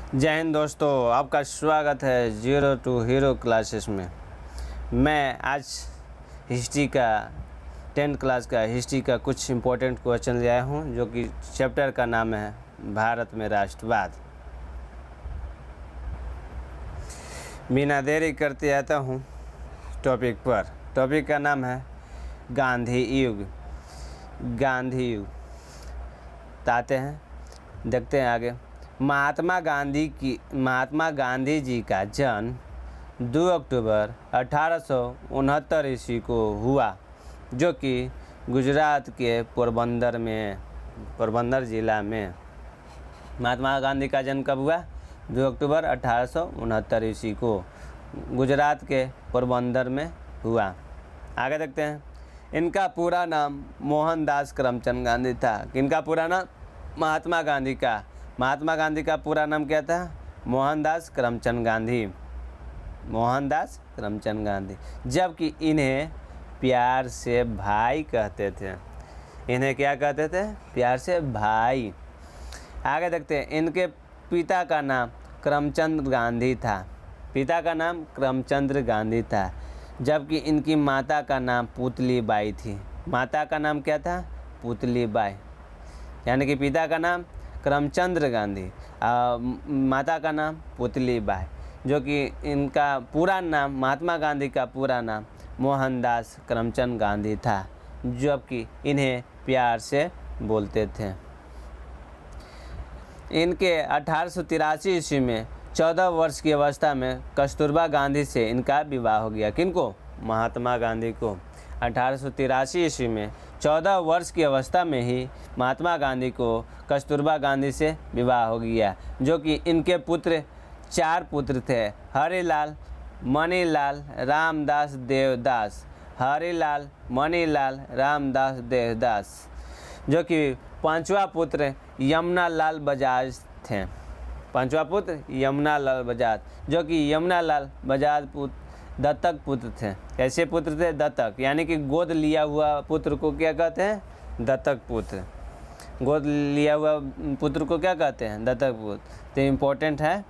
जय हिंद दोस्तों, आपका स्वागत है जीरो टू हीरो क्लासेस में। मैं आज हिस्ट्री का 10th क्लास का हिस्ट्री का कुछ इम्पोर्टेंट क्वेश्चन ले आया हूँ, जो कि चैप्टर का नाम है भारत में राष्ट्रवाद। बिना देरी करते आता हूँ टॉपिक पर। टॉपिक का नाम है गांधी युग। गांधी युग आते हैं, देखते हैं आगे। महात्मा गांधी जी का जन्म 2 अक्टूबर 1869 ईस्वी को हुआ, जो कि गुजरात के पोरबंदर ज़िला में। महात्मा गांधी का जन्म कब हुआ? 2 अक्टूबर 1869 ईस्वी को गुजरात के पोरबंदर में हुआ। आगे देखते हैं। इनका पूरा नाम मोहनदास करमचंद गांधी था। किनका पूरा नाम? महात्मा गांधी का पूरा नाम क्या था? मोहनदास करमचंद गांधी। मोहनदास करमचंद गांधी। जबकि इन्हें प्यार से भाई कहते थे। इन्हें क्या कहते थे? प्यार से भाई। आगे देखते हैं। इनके पिता का नाम करमचंद गांधी था। पिता का नाम करमचंद गांधी था। जबकि इनकी माता का नाम पुतली बाई थी। माता का नाम क्या था? पुतली बाई। यानी कि पिता का नाम करमचंद्र गांधी, माता का नाम पुतली बाई। जो कि इनका पूरा नाम, महात्मा गांधी का पूरा नाम मोहनदास करमचंद गांधी था, जबकि इन्हें प्यार से बोलते थे। इनके 1883 ईस्वी में 14 वर्ष की अवस्था में कस्तूरबा गांधी से इनका विवाह हो गया। किनको? महात्मा गांधी को। 1883 ईस्वी में 14 वर्ष की अवस्था में ही महात्मा गांधी को कस्तूरबा गांधी से विवाह हो गया, जो कि इनके 4 पुत्र थे। हरिलाल, मणिलाल, रामदास, देवदास। हरिलाल, मणिलाल, रामदास, देवदास। जो कि 5वां पुत्र यमुनालाल बजाज थे। 5वां पुत्र यमुनालाल बजाज, जो कि यमुनालाल बजाज दत्तक पुत्र थे। कैसे पुत्र थे? दत्तक, यानी कि गोद लिया हुआ पुत्र को क्या कहते हैं? दत्तक पुत्र। गोद लिया हुआ पुत्र को क्या कहते हैं? दत्तक पुत्र। तो इम्पोर्टेंट है,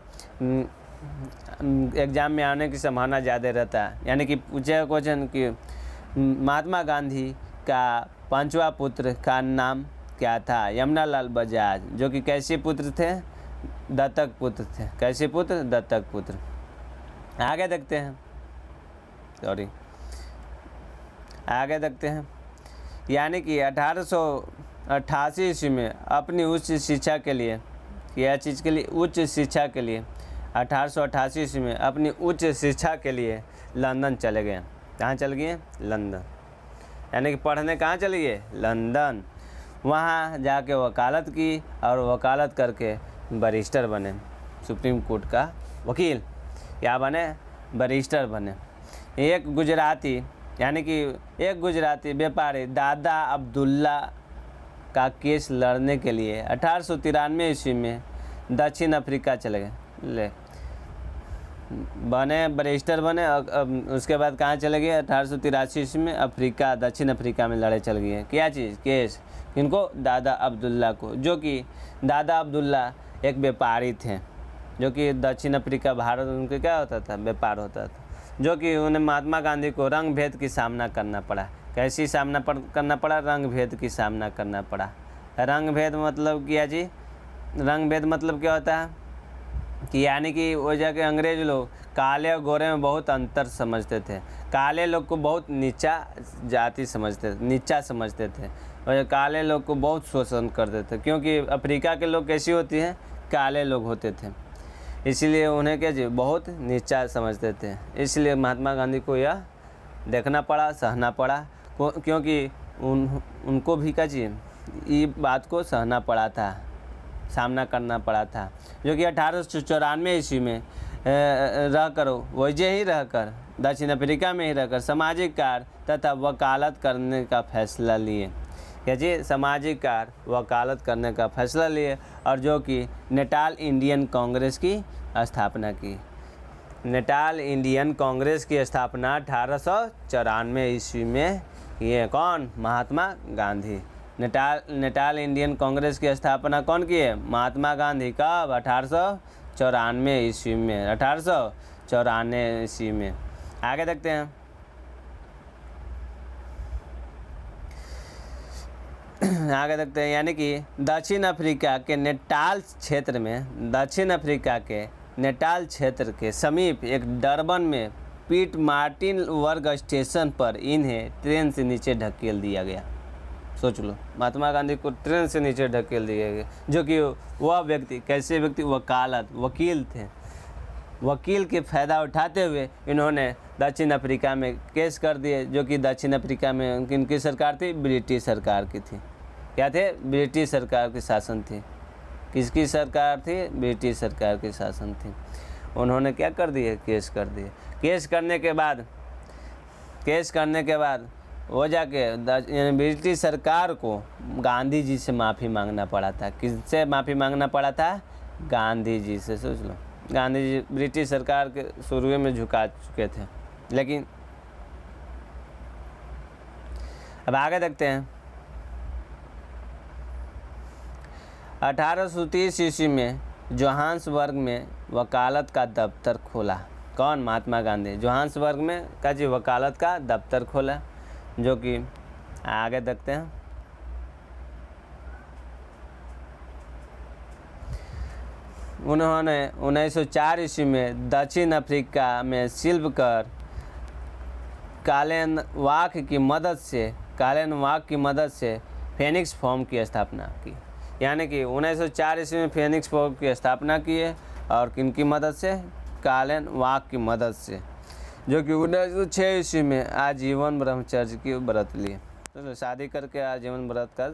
एग्जाम में आने की संभावना ज़्यादा रहता है। यानी कि पूछे क्वेश्चन कि महात्मा गांधी का 5वां पुत्र का नाम क्या था? यमुनालाल बजाज। जो कि कैसे पुत्र थे? दत्तक पुत्र थे। कैसे पुत्र? दत्तक पुत्र। आगे देखते हैं। आगे देखते हैं। यानी कि 1888 ईस्वी में अपनी उच्च शिक्षा के लिए, क्या चीज़ के लिए? उच्च शिक्षा के लिए। 1888 ईस्वी में अपनी उच्च शिक्षा के लिए लंदन चले गए। कहाँ चले गए? लंदन। यानी कि पढ़ने कहाँ चले गए? लंदन। वहाँ जाके वकालत की और वकालत करके बैरिस्टर बने। सुप्रीम कोर्ट का वकील। क्या बने? बैरिस्टर बने। एक गुजराती व्यापारी दादा अब्दुल्ला का केस लड़ने के लिए 1893 ईस्वी में दक्षिण अफ्रीका चले गए। बैरिस्टर बने और उसके बाद कहाँ चले गए? 1883 ईस्वी में दक्षिण अफ्रीका में लड़े चल गए। क्या चीज़? केस। किनको? दादा अब्दुल्ला को। जो कि दादा अब्दुल्ला एक व्यापारी थे, जो कि दक्षिण अफ्रीका, भारत, उनके क्या होता था? व्यापार होता था। जो कि उन्हें महात्मा गांधी को रंग भेद की सामना करना पड़ा। कैसी सामना करना पड़ा? रंग भेद की सामना करना पड़ा। रंग भेद मतलब क्या जी? रंग भेद मतलब क्या होता है कि यानी कि वो जाके अंग्रेज लोग काले और गोरे में बहुत अंतर समझते थे। काले लोग को बहुत नीचा जाति समझते थे, नीचा समझते थे, और काले लोग को बहुत शोषण करते थे। क्योंकि अफ्रीका के लोग कैसी होती हैं? काले लोग होते थे, इसीलिए उन्हें क्या जी? बहुत नीचा समझते थे। इसलिए महात्मा गांधी को यह देखना पड़ा, सहना पड़ा, क्योंकि उनको भी क्या जी? ये बात को सहना पड़ा था, सामना करना पड़ा था। जो कि 1894 ईस्वी में दक्षिण अफ्रीका में ही रहकर सामाजिक कार्य तथा वकालत करने का फैसला लिए। क्या जी? सामाजिक कार्य, वकालत करने का फैसला लिए, और जो कि नेटाल इंडियन कांग्रेस की स्थापना की। नेटाल इंडियन कांग्रेस की स्थापना 1894 ईस्वी में किए। कौन? महात्मा गांधी। नेटाल इंडियन कांग्रेस की स्थापना कौन किए? महात्मा गांधी। कब? 1894 ईस्वी में, 1894 ईस्वी में। आगे देखते हैं। आगे देखते हैं, यानी कि दक्षिण अफ्रीका के नेटाल क्षेत्र में, दक्षिण अफ्रीका के नेटाल क्षेत्र के समीप एक डरबन में पीट मार्टिन वर्ग स्टेशन पर इन्हें ट्रेन से नीचे ढकेल दिया गया। सोच लो, महात्मा गांधी को ट्रेन से नीचे ढकेल दिया गया, जो कि वह व्यक्ति, कैसे व्यक्ति, वकील थे। वकील के फ़ायदा उठाते हुए इन्होंने दक्षिण अफ्रीका में केस कर दिए, जो कि दक्षिण अफ्रीका में किनकी सरकार थी? ब्रिटिश सरकार की थी। क्या थे? ब्रिटिश सरकार की शासन थी। किसकी सरकार थी? ब्रिटिश सरकार की शासन थी। उन्होंने क्या कर दिए? केस कर दिए। केस करने के बाद वो जाके ब्रिटिश सरकार को गांधी जी से माफ़ी मांगना पड़ा था। किससे माफ़ी मांगना पड़ा था? गांधी जी से। सोच लो, गांधी जी ब्रिटिश सरकार के शुरू में झुका चुके थे। लेकिन अब आगे देखते हैं। 1830 ईस्वी में जोहान्सबर्ग में वकालत का दफ्तर खोला। कौन? महात्मा गांधी। जोहान्सबर्ग में का जी वकालत का दफ्तर खोला, जो कि आगे देखते हैं। उन्होंने 1904 ईस्वी में दक्षिण अफ्रीका में शिल्पकार कालेनवाक की मदद से फेनिक्स फॉर्म की स्थापना की। यानी कि 1904 ईस्वी में फेनिक्स फॉर्म की स्थापना की है, और किनकी मदद से? कालेनवाक की मदद से, जो कि 1906 ईस्वी में आजीवन ब्रह्मचर्य की व्रत लिए। तो शादी करके आजीवन व्रत का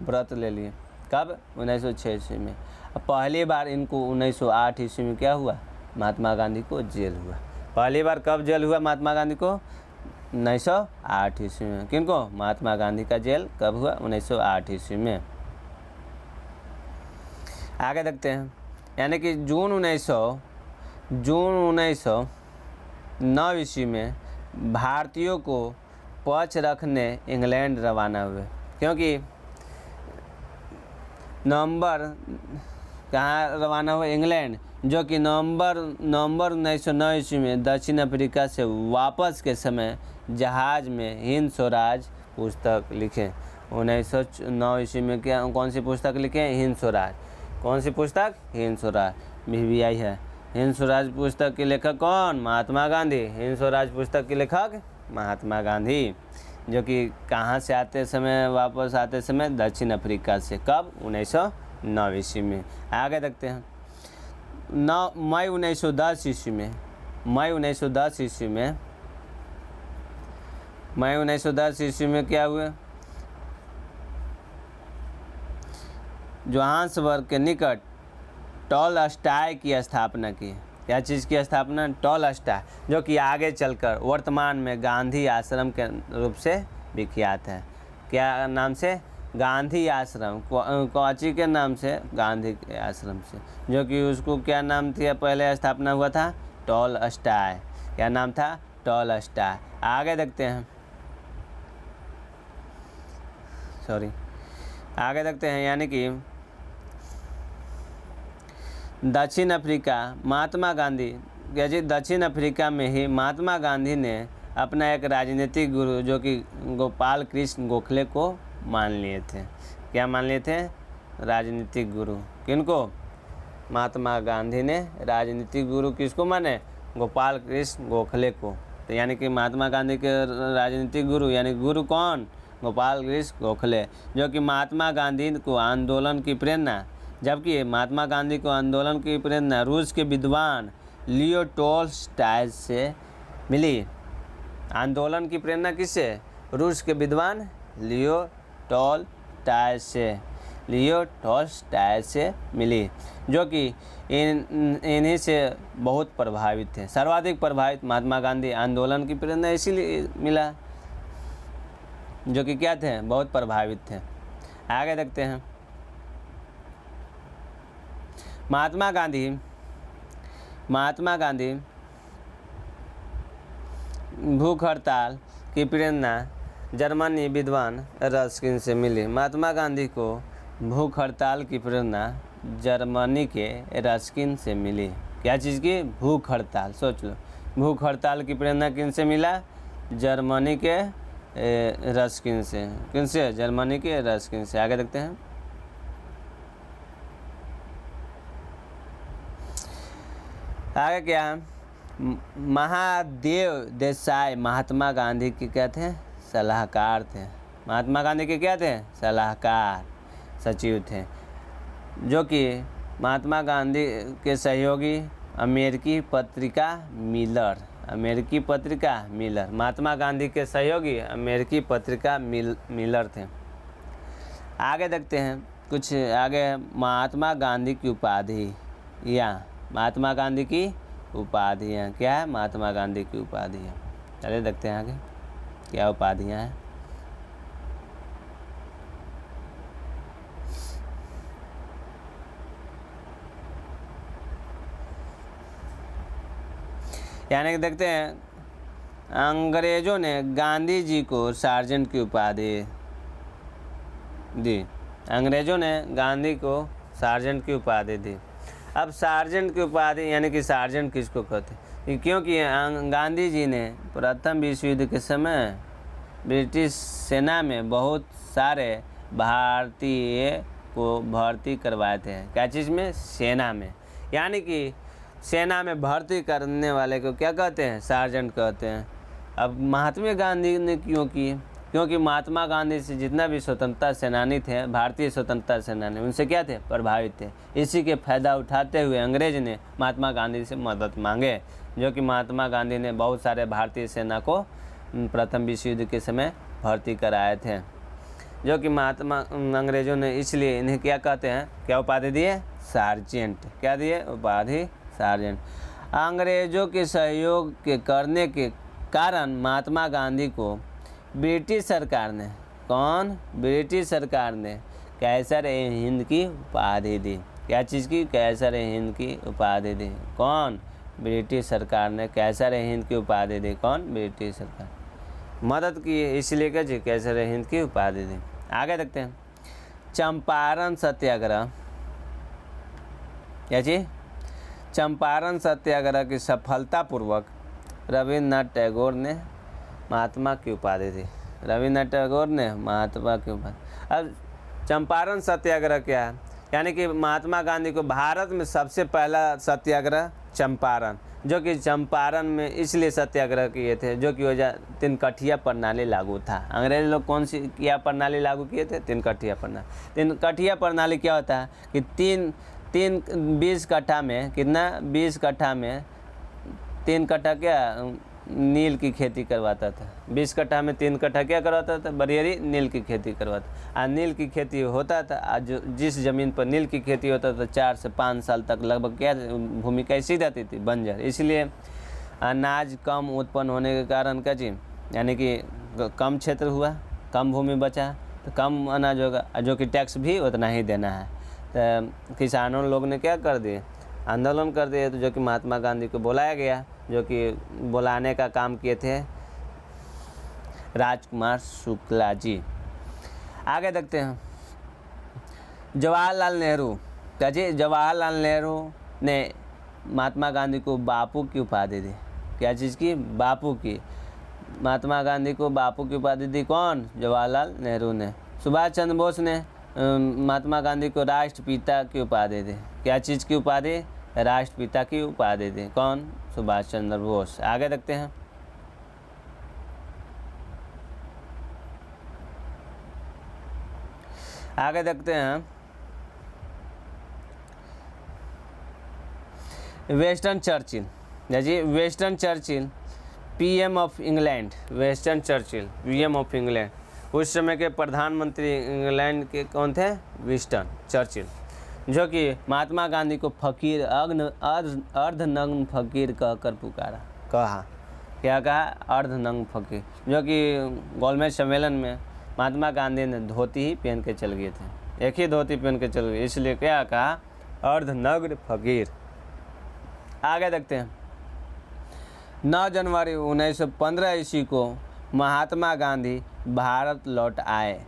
व्रत ले लिए। कब? 1906 ईस्वी में। अब पहली बार इनको 1908 ईस्वी में क्या हुआ? महात्मा गांधी को जेल हुआ। पहली बार कब जेल हुआ महात्मा गांधी को? 1908 ईस्वी में। किनको? महात्मा गांधी का जेल कब हुआ? 1908 ईस्वी में। आगे देखते हैं। यानी कि जून 1909 ईस्वी में भारतीयों को पक्ष रखने इंग्लैंड रवाना हुए, क्योंकि नवंबर कहाँ रवाना हुए? इंग्लैंड, जो कि नवंबर 1909 ईस्वी में दक्षिण अफ्रीका से वापस के समय जहाज में हिंद स्वराज पुस्तक लिखे। 1909 ईस्वी में क्या, कौन सी पुस्तक लिखे? हिंद स्वराज। कौन सी पुस्तक? हिंद स्वराज। भी आई है। हिंद स्वराज पुस्तक के लेखक कौन? महात्मा गांधी। हिंद स्वराज पुस्तक के लेखक महात्मा गांधी, जो कि कहाँ से वापस आते समय? दक्षिण अफ्रीका से। कब? 1909 ईस्वी में। आगे देखते हैं। मई 1910 ईस्वी में क्या हुआ? जोहान्सबर्ग के निकट टॉलस्टॉय की स्थापना की। क्या चीज़ की स्थापना? टॉलस्टॉय, जो कि आगे चलकर वर्तमान में गांधी आश्रम के रूप से विख्यात है। क्या नाम से? गांधी आश्रम। कोची के नाम से? गांधी के आश्रम से, जो कि उसको क्या नाम था? पहले स्थापना हुआ था टॉलस्टॉय। क्या नाम था? टॉलस्टॉय। आगे देखते हैं। आगे देखते हैं। यानी कि दक्षिण अफ्रीका, महात्मा गांधी दक्षिण अफ्रीका में ही महात्मा गांधी ने अपना एक राजनीतिक गुरु, जो कि गोपाल कृष्ण गोखले को मान लिए थे। क्या मान लिए थे? राजनीतिक गुरु। किनको? महात्मा गांधी ने राजनीतिक गुरु किसको माने? गोपाल कृष्ण गोखले को। तो यानी कि महात्मा गांधी के राजनीतिक गुरु, यानी गुरु कौन? गोपाल कृष्ण गोखले, जो कि महात्मा गांधी को आंदोलन की प्रेरणा, जबकि महात्मा गांधी को आंदोलन की प्रेरणा रूस के विद्वान लियो टॉलस्टॉय से मिली। आंदोलन की प्रेरणा किससे? रूस के विद्वान लियो टॉलस्टॉय से मिली, जो कि इन्हीं से बहुत प्रभावित थे। सर्वाधिक प्रभावित महात्मा गांधी आंदोलन की प्रेरणा इसीलिए मिला, जो कि क्या थे? बहुत प्रभावित थे। आगे देखते हैं। महात्मा गांधी भूख हड़ताल की प्रेरणा जर्मनी विद्वान रस्किन से मिली। महात्मा गांधी को भूख हड़ताल की प्रेरणा जर्मनी के रस्किन से मिली। क्या चीज़ की? भूख हड़ताल। सोच लो, भूख हड़ताल की प्रेरणा किन से मिला? जर्मनी के रस्किन से। किन से? जर्मनी के रस्किन से। आगे देखते हैं। आगे क्या है? महादेव देसाई महात्मा गांधी के क्या थे? सलाहकार थे। महात्मा गांधी के क्या थे? सलाहकार सचिव थे, जो कि महात्मा गांधी के सहयोगी अमेरिकी पत्रिका मिलर। अमेरिकी पत्रिका मिलर। महात्मा गांधी के सहयोगी अमेरिकी पत्रिका मिलर थे। आगे देखते हैं कुछ। आगे महात्मा गांधी की उपाधि या महात्मा गांधी की उपाधियाँ क्या है? महात्मा गांधी की उपाधियाँ। चलिए देखते हैं आगे क्या उपाधियाँ हैं। यानी कि देखते हैं, अंग्रेजों ने गांधी जी को सार्जेंट की उपाधि दी। अंग्रेजों ने गांधी को सार्जेंट की उपाधि दी। अब सार्जेंट की उपाधि यानी कि सार्जेंट किसको कहते हैं? क्योंकि गांधी जी ने प्रथम विश्व युद्ध के समय ब्रिटिश सेना में बहुत सारे भारतीय को भर्ती करवाए थे। क्या चीज़ में? सेना में। यानी कि सेना में भर्ती करने वाले को क्या कहते हैं? सार्जेंट कहते हैं। अब महात्मा गांधी ने क्यों की? क्योंकि महात्मा गांधी से जितना भी स्वतंत्रता सेनानी थे, भारतीय स्वतंत्रता सेनानी, उनसे क्या थे? प्रभावित थे। इसी के फायदा उठाते हुए अंग्रेज ने महात्मा गांधी से मदद मांगे, जो कि महात्मा गांधी ने बहुत सारे भारतीय सेना को प्रथम विश्व युद्ध के समय भर्ती कराए थे, जो कि महात्मा अंग्रेजों ने इसलिए इन्हें क्या कहते हैं? क्या उपाधि दिए? सार्जेंट। क्या दिए? उपाधि सार्जेंट। अंग्रेजों के सहयोग के करने के कारण महात्मा गांधी को ब्रिटिश सरकार ने, कौन? ब्रिटिश सरकार ने कैसर-ए-हिंद की उपाधि दी। क्या चीज़ की? कैसर-ए-हिंद की उपाधि दी। कौन? ब्रिटिश सरकार ने कैसर-ए-हिंद की उपाधि दी। कौन? ब्रिटिश सरकार। मदद की इसलिए क्या जी? कैसर-ए-हिंद की उपाधि दी। आगे देखते हैं। चंपारण सत्याग्रह। क्या चीज़? चंपारण सत्याग्रह की सफलतापूर्वक रविन्द्रनाथ टैगोर ने महात्मा की उपाधि दी। रविन्द्रनाथ टैगोर ने महात्मा की उपाधि। अब चंपारण सत्याग्रह क्या है? यानी कि महात्मा गांधी को भारत में सबसे पहला सत्याग्रह चंपारण, जो कि चंपारण में इसलिए सत्याग्रह किए थे, जो कि वजह तिनकठिया प्रणाली लागू था। अंग्रेज लोग कौन सी क्या प्रणाली लागू किए थे? तिनकठिया प्रणाली। तिनकठिया प्रणाली क्या होता है कि तीन 20 कट्ठा में कितना? 20 कट्ठा में 3 कट्ठा क्या? नील की खेती करवाता था। 20 कट्ठा में 3 कट्ठा क्या करवाता था? बरियरी नील की खेती करवाता। नील की खेती होता था, आज जिस ज़मीन पर नील की खेती होता था 4 से 5 साल तक लगभग क्या भूमि कैसी रहती थी? बंजर। इसलिए अनाज कम उत्पन्न होने के कारण क्या चीज़, यानी कि कम क्षेत्र हुआ, कम भूमि बचा तो कम अनाज होगा, जो कि टैक्स भी उतना ही देना है। तो किसानों लोग ने क्या कर दिए? आंदोलन कर दिए, तो जो कि महात्मा गांधी को बुलाया गया, जो कि बुलाने का काम किए थे राजकुमार शुक्ला जी। आगे देखते हैं। जवाहरलाल नेहरू। क्या जी? जवाहरलाल नेहरू ने महात्मा गांधी को बापू की उपाधि दी। क्या चीज़ की? बापू की। महात्मा गांधी को बापू की उपाधि दी। कौन? जवाहरलाल नेहरू ने। सुभाष चंद्र बोस ने महात्मा गांधी को राष्ट्रपिता की उपाधि दी। क्या चीज़ की उपाधि? राष्ट्रपिता की उपाधि दी। कौन? सुभाष चंद्र बोस। आगे देखते हैं। आगे देखते हैं। Winston Churchill. जी, Winston Churchill PM of England. Winston Churchill PM of England. उस समय के प्रधानमंत्री इंग्लैंड के कौन थे? वेस्टन चर्चिल, जो कि महात्मा गांधी को फकीर, अर्धनग्न फकीर कहकर पुकारा। क्या कहा? अर्धनग्न फकीर। जो कि गोलमेज सम्मेलन में महात्मा गांधी ने धोती ही पहन के चल गए थे, एक ही धोती पहन के चल गए, इसलिए क्या कहा? अर्धनग्न फकीर। आगे देखते हैं। 9 जनवरी 1915 ईस्वी को महात्मा गांधी भारत लौट आए।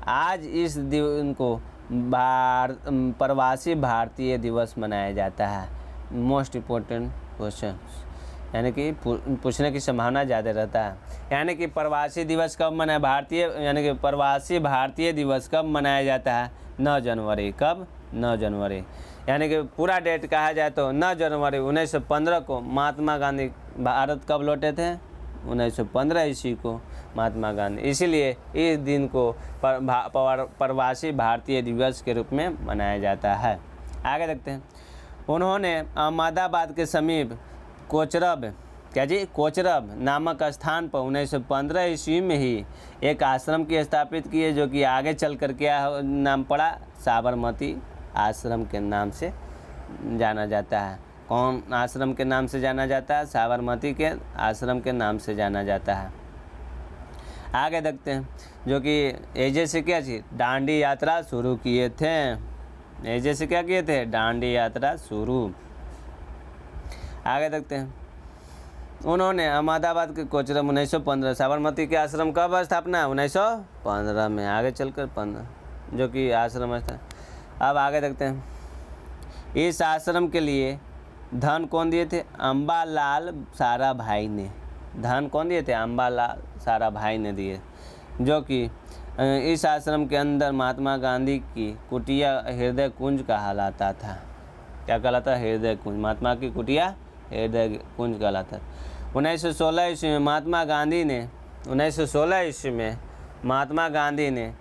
आज इस दिन को प्रवासी भारतीय दिवस मनाया जाता है? मोस्ट इम्पोर्टेंट क्वेश्चन, यानी कि पूछने की संभावना ज़्यादा रहता है। यानी कि प्रवासी दिवस कब मनाया यानी कि प्रवासी भारतीय दिवस कब मनाया जाता है? 9 जनवरी। कब? 9 जनवरी। यानी कि पूरा डेट कहा जाए तो 9 जनवरी 1915 को महात्मा गांधी भारत कब लौटे थे? 1915 ईस्वी को महात्मा गांधी, इसीलिए इस दिन को प्रवासी भारतीय दिवस के रूप में मनाया जाता है। आगे देखते हैं। उन्होंने अहमदाबाद के समीप कोचरब नामक स्थान पर 1915 ईस्वी में ही एक आश्रम की स्थापित की है, जो कि आगे चल कर क्या नाम पड़ा? साबरमती आश्रम के नाम से जाना जाता है। कौन आश्रम के नाम से जाना जाता है? साबरमती के आश्रम के नाम से जाना जाता है। आगे देखते हैं, जो कि एजे से क्या चीज? दांडी यात्रा शुरू किए थे। एजे से क्या किए थे? दांडी यात्रा शुरू। आगे देखते हैं। उन्होंने अहमदाबाद के कोचरब 1915, साबरमती के आश्रम कब स्थापना? 1915 में, आगे चलकर 15, जो कि आश्रम था। अब आगे देखते हैं। इस आश्रम के लिए धन कौन दिए थे? अम्बालाल साराभाई ने। धन कौन दिए थे? अम्बालाल साराभाई ने दिए, जो कि इस आश्रम के अंदर महात्मा गांधी की कुटिया हृदय कुंज कहलाता था। क्या कहलाता? हृदय कुंज। महात्मा की कुटिया हृदय कुंज कहलाता। 1916 ईस्वी में महात्मा गांधी ने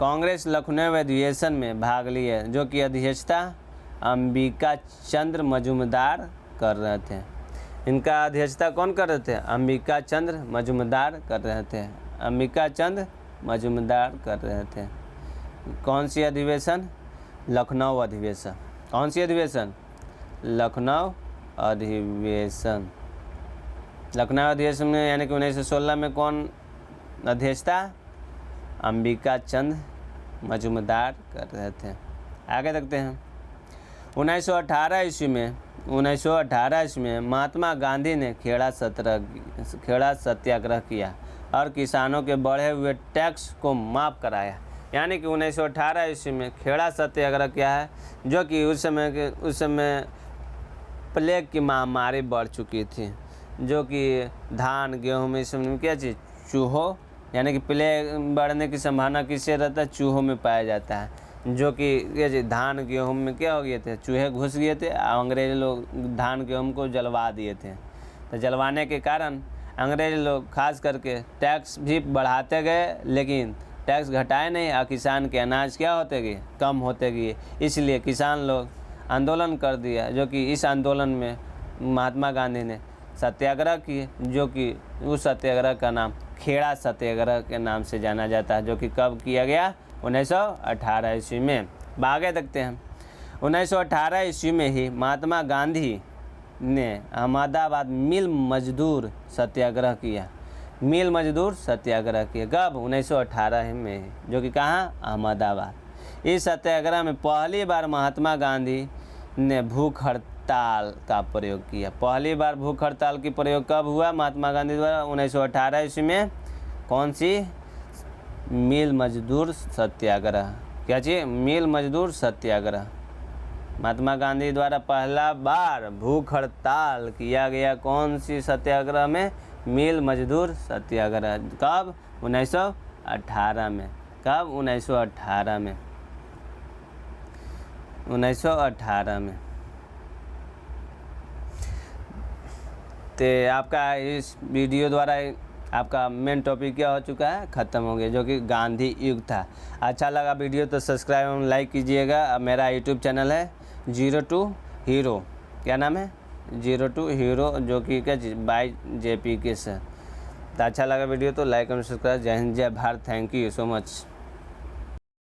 कांग्रेस लखनऊ अधिवेशन में भाग लिया, जो कि अध्यक्षता अंबिका चंद्र मजूमदार कर रहे थे। इनका अध्यक्षता कौन कर रहे थे? अंबिका चंद्र मजूमदार कर रहे थे। अंबिका चंद्र मजूमदार कर रहे थे। कौन सी अधिवेशन? लखनऊ अधिवेशन। कौन सी अधिवेशन? लखनऊ अधिवेशन। लखनऊ अधिवेशन में, यानी कि 1916 में कौन अध्यक्षता? अंबिका चंद्र मजूमदार कर रहे थे। आगे देखते हैं। 1918 ईस्वी में महात्मा गांधी ने खेड़ा सत्याग्रह किया और किसानों के बढ़े हुए टैक्स को माफ़ कराया। यानी कि 1918 ईस्वी में खेड़ा सत्याग्रह क्या है? जो कि उस समय प्लेग की महामारी बढ़ चुकी थी, जो कि धान गेहूँ में इस समय क्या चीज़? चूहों, यानी कि प्लेग बढ़ने की संभावना किससे रहता है? चूहों में पाया जाता है, जो कि ये धान गेहूँ में क्या हो गए थे? चूहे घुस गए थे। अंग्रेज लोग धान गेहूँ को जलवा दिए थे। तो जलवाने के कारण अंग्रेज लोग खास करके टैक्स भी बढ़ाते गए, लेकिन टैक्स घटाए नहीं और किसान के अनाज क्या होते गए? कम होते गए। इसलिए किसान लोग आंदोलन कर दिया, जो कि इस आंदोलन में महात्मा गांधी ने सत्याग्रह किए, जो कि उस सत्याग्रह का नाम खेड़ा सत्याग्रह के नाम से जाना जाता है, जो कि कब किया गया? 1918 ईस्वी में। आगे देखते हैं। 1918 ईस्वी में ही महात्मा गांधी ने अहमदाबाद मिल मजदूर सत्याग्रह किया। मिल मजदूर सत्याग्रह किया कब? 1918 में, जो कि कहाँ? अहमदाबाद। इस सत्याग्रह में पहली बार महात्मा गांधी ने भूख हड़ताल का प्रयोग किया। पहली बार भूख हड़ताल की प्रयोग कब हुआ महात्मा गांधी द्वारा? 1918 ईस्वी में। कौन सी? मिल मजदूर सत्याग्रह। क्या चीज़? मिल मजदूर सत्याग्रह। महात्मा गांधी द्वारा पहला बार भूख हड़ताल किया गया कौन सी सत्याग्रह में? मिल मजदूर सत्याग्रह। कब? 1918 में। कब? 1918 में। 1918 में। तो आपका इस वीडियो द्वारा आपका मेन टॉपिक क्या हो चुका है? ख़त्म हो गया, जो कि गांधी युग था। अच्छा लगा वीडियो तो सब्सक्राइब और लाइक कीजिएगा। मेरा यूट्यूब चैनल है 02 हीरो। क्या नाम है? 02 हीरो, जो कि क्या बाय JP के सर। तो अच्छा लगा वीडियो तो लाइक और सब्सक्राइब। जय हिंद, जय Bharat. Thank you so much.